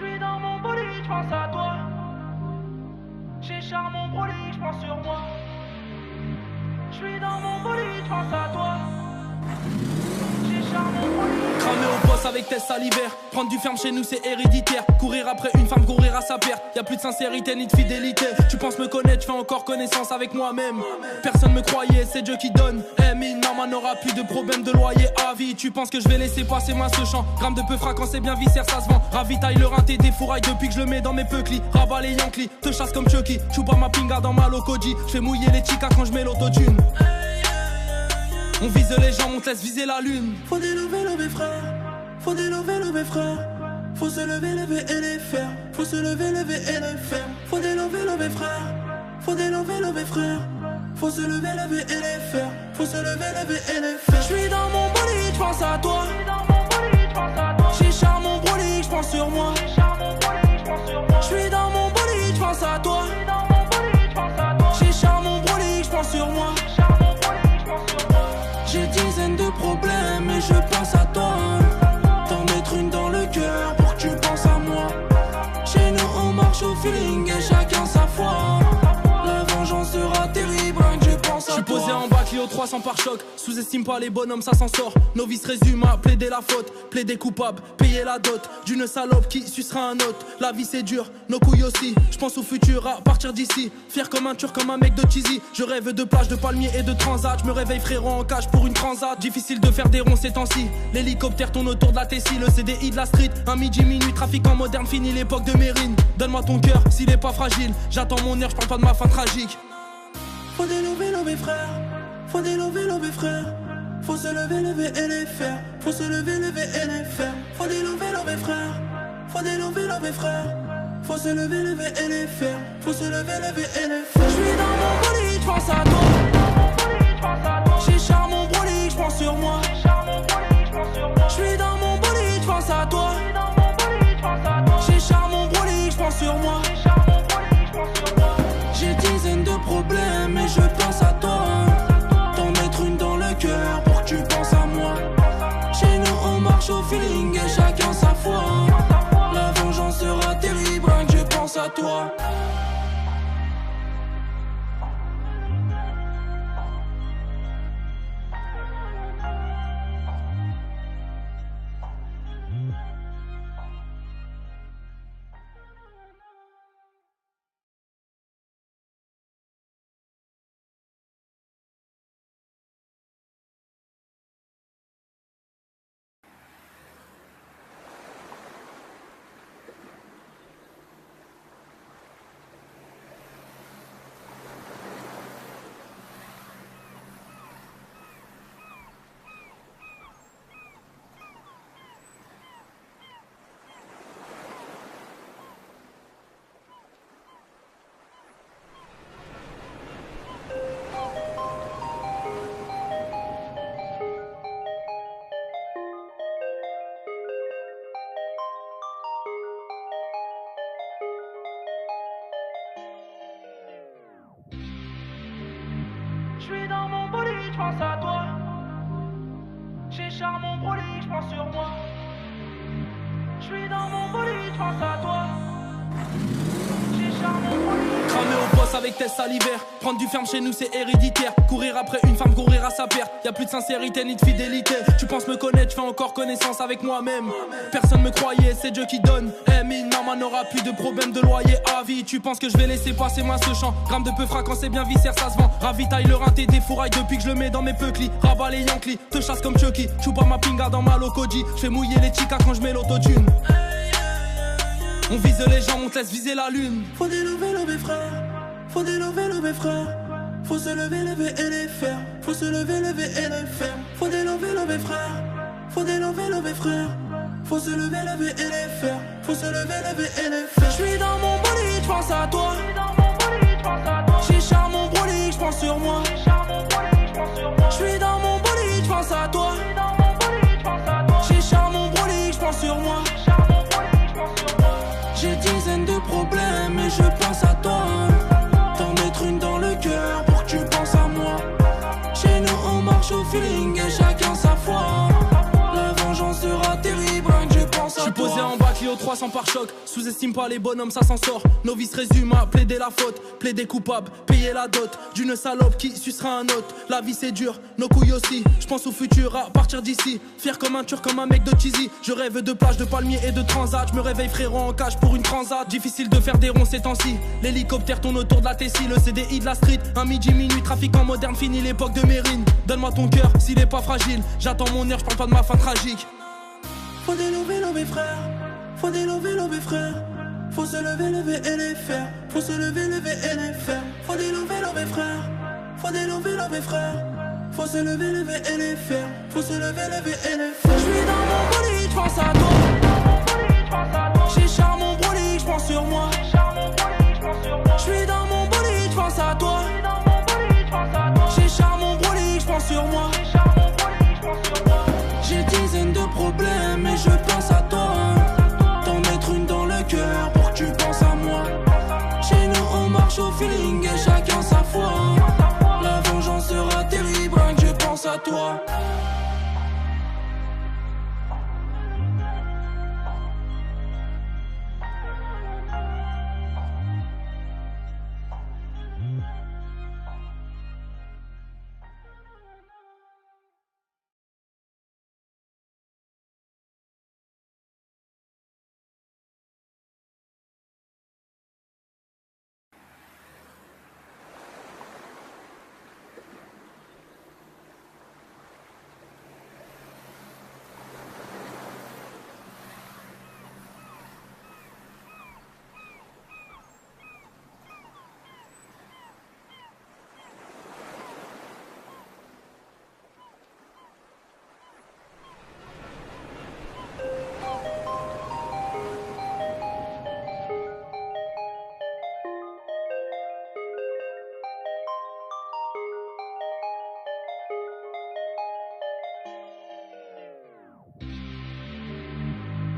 J'suis dans mon bolide, j'pense à toi. J'ai mon bolide, j'pense sur moi. J'suis dans mon bolide, j'pense à toi. Cramer au boss avec tes salivaires. Prendre du ferme chez nous c'est héréditaire. Courir après une femme, courir à sa perte. Y'a plus de sincérité ni de fidélité. Tu penses me connaître, je fais encore connaissance avec moi-même. Personne me croyait, c'est Dieu qui donne. Maman n'aura plus de problème de loyer à vie. Tu penses que je vais laisser passer moi ce champ. Gramme de peu quand c'est bien viscère, ça se vend. Ravitaille le rinté des fourrailles depuis que je le mets dans mes peuclis. Rabat les Yankees, te chasse comme Chucky. Choupa ma pinga dans ma locoji. Je fais mouiller les chicas quand je mets l'autotune. On vise les gens, on te laisse viser la lune. Faut délever, lever frère. Faut délever, lever frère. Faut se lever, lever et les faire. Faut se lever, lever et les faire. Faut délever, lever frère. Faut délever, lever frère. Faut se lever, lever et les faire. Faut se lever, lever et les faire. J'suis dans mon bolide, j'pense à toi. J'ai mon bolide, j'pense sur moi. J'suis dans mon bolide, j'pense à toi. J'ai mon bolide, j'pense sur moi. J'ai dizaines de problèmes et je pense à toi. T'en mettre une dans le cœur pour que tu penses à moi. Chez nous on marche au feeling et chacun sa foi. La vengeance sera terrible, rien que je pense à toi. J'suis posé en bas, Clio 300 par choc. Sous-estime pas les bonhommes, ça s'en sort. Novice résume à plaider la faute. Plaider coupable, payer la dot d'une salope qui sucera un autre. La vie c'est dur, nos couilles aussi. J'pense au futur à partir d'ici. Fier comme un turc, comme un mec de cheesy. Je rêve de plage, de palmiers et de transat. J'me réveille frérot en cage pour une transat. Difficile de faire des ronds ces temps-ci. L'hélicoptère tourne autour de la Tessie. Le CDI de la street, un midi minuit. Trafiquant moderne, fini l'époque de Mérine. Donne-moi ton cœur s'il est pas fragile. J'attends mon heure, j'parle pas de ma fin tragique. Faut délever, lever frère. Faut délever, lever frère. Faut se lever, lever et les faire. Faut se lever, lever et les faire. Faut délever, lever frère. Faut délever, lever frère. Faut se lever, lever et les faire. Faut se lever, lever et les faire. J'suis dans mon bolide, j'pense à toi. J'ai mon bolide, j'pense sur moi. J'suis dans mon bolide, j'pense à toi. J'ai mon bolide, j'pense sur moi. J'ai dizaines de problèmes et je pense à toi. T'en mettre une dans le cœur pour que tu penses à moi. Chez nous on marche au feeling et chacun sa foi. La vengeance sera terrible, rien que je pense à toi. J'suis dans mon bolide, j'pense à toi. J'ai mon bolide, j'pense sur moi. J'suis dans mon bolide, j'pense à toi. Cramer au boss avec tes salivaires. Prendre du ferme chez nous c'est héréditaire. Courir après une femme, courir à sa perte. Y'a plus de sincérité ni de fidélité. Tu penses me connaître, je fais encore connaissance avec moi-même. Personne me croyait, c'est Dieu qui donne. Maman n'aura plus de problème de loyer à vie. Tu penses que je vais laisser passer moi ce champ. Gramme de peu quand c'est bien viscère, ça se vend. Ravitaille le rinté des fourrailles depuis que je le mets dans mes peuclis. Rabat les Yankees, te chasse comme Chucky. Choupa ma pinga dans ma locoji. Je fais mouiller les chicas quand je mets l'autotune. On vise les gens, on te laisse viser la lune. Faut délever, lever frère. Faut délever, lever frère. Faut se lever, lever et les faire. Faut se lever, lever et les faire. Faut délever, lever frère. Faut délever, lever frère. Faut se lever, lever et les faire. Faut se lever, lever et les faire. J'suis dans mon bolide, j'pense à toi. J'ai mon bolide, j'pense sur moi. J'suis dans mon bolide, j'pense à toi. J'ai mon bolide, j'pense sur moi. J'ai dizaines de problèmes et je pense à toi. T'en mettre une dans le cœur pour que tu penses à moi. Chez nous on marche au feeling et chacun sa foi. La vengeance sera terrible, rien que je pense à toi. J'suis posé en bas, Clio 300 300 par choc, sous-estime pas les bonhommes, ça s'en sort. Novice résume à plaider la faute, plaider coupable, payer la dot d'une salope qui sucera un autre. La vie c'est dur, nos couilles aussi. J'pense au futur à partir d'ici. Fier comme un turc, comme un mec de cheesy. Je rêve de plage, de palmiers et de transat. Je me réveille frérot en cage pour une transat. Difficile de faire des ronds ces temps-ci. L'hélicoptère tourne autour de la Tessie. Le CDI de la street, un midi, minuit, trafiquant moderne, fini l'époque de Mérine. Donne-moi ton cœur s'il est pas fragile. J'attends mon heure, j'parle pas de ma fin tragique. Faut délever frère. Faut délever frère. Faut se lever et les faire. Faut se lever et les faire. Faut délever frère. Faut délever frère. Faut se lever et les faire. Faut se lever et les faire. J'suis dans mon bolide, j'pense à toi. J'ai charme mon bolide, j'pense sur moi. J'suis dans mon bolide, j'pense à toi. J'ai charme mon bolide, j'pense sur moi. J'ai dizaines de problèmes et je pense à toi. T'en mettre une dans le cœur pour que tu penses à moi. Chez nous on marche au feeling et chacun sa foi. La vengeance sera terrible, rien que je pense à toi.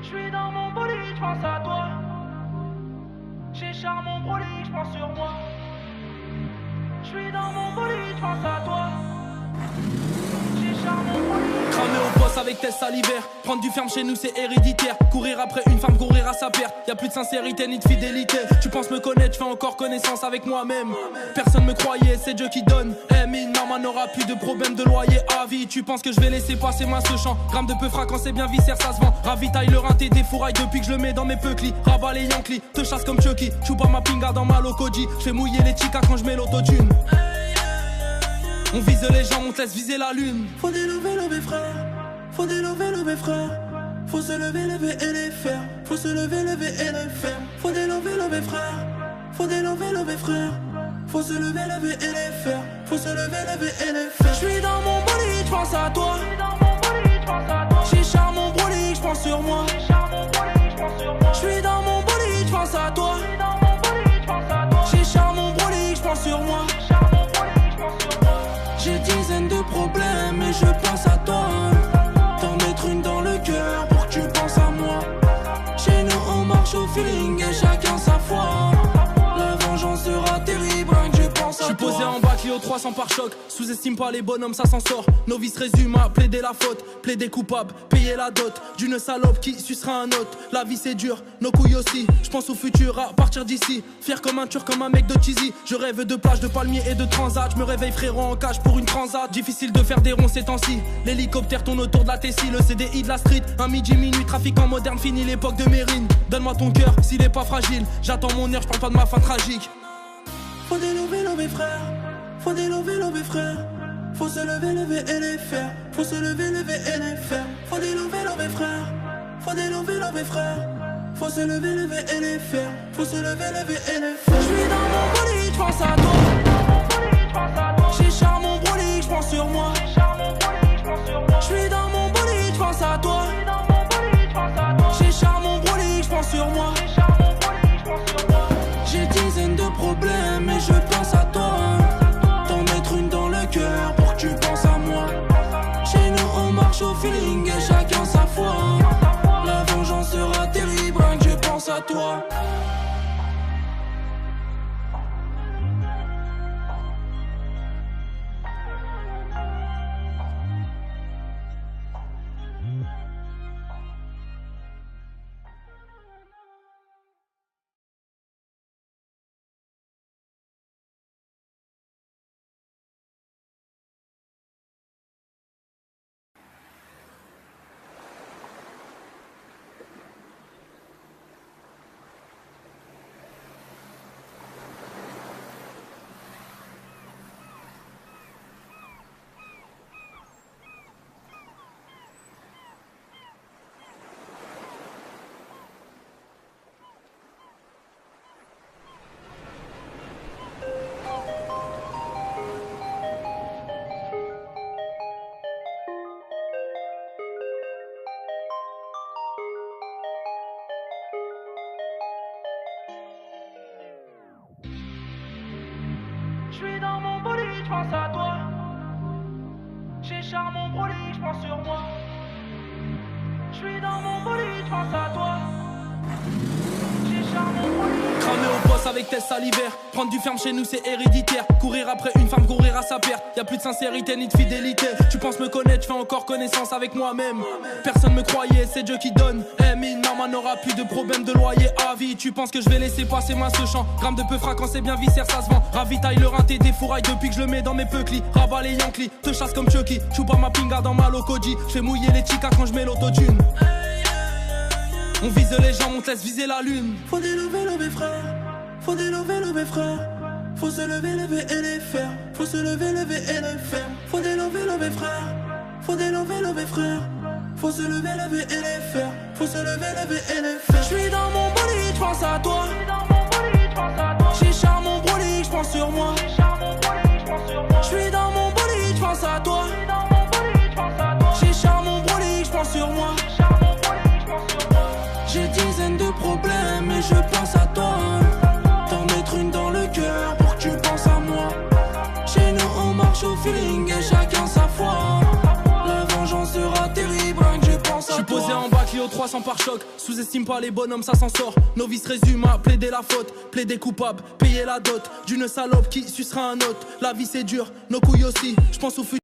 J'suis dans mon bolide, j'pense à toi. J'ai charme mon bolide, j'pense sur moi. J'suis dans mon bolide, j'pense à toi. J'ai charme mon bolide. Cramer au poste avec tes salivaires. Prendre du ferme chez nous c'est héréditaire. Courir après une femme, courir à sa perte. Y'a plus de sincérité ni de fidélité. Tu penses me connaître, je fais encore connaissance avec moi-même. Personne me croyait, c'est Dieu qui donne. Mine, maman n'aura plus de problème de loyer à vie. Tu penses que je vais laisser passer moi ce champ. Gramme de peu quand c'est bien viscère, ça se vend. Ravitaille le rinté des fourrailles depuis que je le mets dans mes peuklis. Rabat les Yankees, te chasse comme Chucky. Choupa ma pinga dans ma locoji. Je fais mouiller les chicas quand je mets l'autotune. On vise les gens, on te laisse viser la lune. Faut délever frère. Faut délever frère. Faut se lever et les faire. Faut se lever et les faire. Faut délever frère. Faut délever frère. Faut se lever et les faire. Faut se lever et les faire. J'suis dans mon bolide, j'pense à toi. J'ai charme mon bolide, j'pense sur moi. J'suis dans mon bolide, j'pense à toi. J'ai charme mon bolide, j'pense sur moi. J'ai dizaines de problèmes et je pense à toi. T'en mettre une dans le cœur pour que tu penses à moi. Chez nous on marche au feeling et chacun sa foi. La vengeance sera terrible, rien que je pense à toi. J'suis posé en bas, Clio 300 par choc. Sous-estime pas les bonhommes, ça s'en sort. Novice résume à plaider la faute, plaider coupable, payer la dot d'une salope qui sucera un autre. La vie c'est dur, nos couilles aussi. J'pense au futur à partir d'ici. Fier comme un turc, comme un mec de cheesy. Je rêve de plage, de palmiers et de transat. Je me réveille frérot en cage pour une transat. Difficile de faire des ronds ces temps-ci. L'hélicoptère tourne autour de la Tessie. Le CDI de la street, un midi, minuit, trafiquant moderne, fini l'époque de Mérine. Donne-moi ton cœur s'il est pas fragile. J'attends mon heure, j'parle pas de ma fin tragique. Faut délever frère. Faut délever frère. Faut se lever et les faire. Faut se lever et les faire. Faut délever frère. Faut délever frère. Faut se lever et les faire. Faut se lever et les faire. J'suis dans mon bolide, j'pense à toi. J'ai charme mon bolide, j'pense sur moi. J'suis dans mon bolide, j'pense à toi. J'ai charme mon bolide, j'pense sur moi. J'ai dizaines de problèmes et je pense à toi. T'en mettre une dans le cœur pour que tu penses à moi. Chez nous on marche au feeling et chacun sa foi. La vengeance sera terrible, rien que je pense à toi. je pense à toi. J'ai mon bolide, je pense sur moi. Je suis dans mon bolide, je pense à toi. Cramer au boss avec tes salivaires. Prendre du ferme chez nous c'est héréditaire. Courir après une femme, courir à sa perte. Y'a plus de sincérité ni de fidélité. Tu penses me connaître, je fais encore connaissance avec moi-même. Personne me croyait, c'est Dieu qui donne. Maman n'aura plus de problème de loyer à vie. Tu penses que je vais laisser passer moi ce champ. Gramme de peu quand c'est bien viscère, ça se vend. Ravitaille le rinté des fourrailles depuis que je le mets dans mes peuclis. Rabat les Yankees, te chasse comme Chucky. Choupa ma pinga dans ma locoji. Je fais mouiller les chicas quand je mets l'autotune. On vise les gens, on te laisse viser la lune. Faut des lever frère. Faut des lever frère. Faut se lever et les faire. Faut se lever et les faire. Faut des lever frère. Faut des lever frère. Faut se lever et les faire. Faut se lever et les faire. J'suis dans mon bolide, j'pense à toi. J'suis dans mon bolide, j'pense à toi. J'ai mon bolide, j'pense sur moi. J'suis dans mon bolide, j'pense sur moi. J'suis dans mon bolide, j'pense à toi. J'suis dans mon bolide, j'pense à toi. J'ai mon bolide, j'pense sur moi. J'ai dizaines de problèmes et je pense à toi. T'en mettre une dans le cœur pour que tu penses à moi. Chez nous on marche au feeling et chacun sa foi. La vengeance sera terrible, rien que je pense à toi. J'suis posé en bas, Clio 300 par choc. Sous-estime pas les bonhommes, ça s'en sort. Novice résume à plaider la faute. Plaider coupable, payer la dot d'une salope qui sucera un autre. La vie c'est dur, nos couilles aussi, j'pense au futur.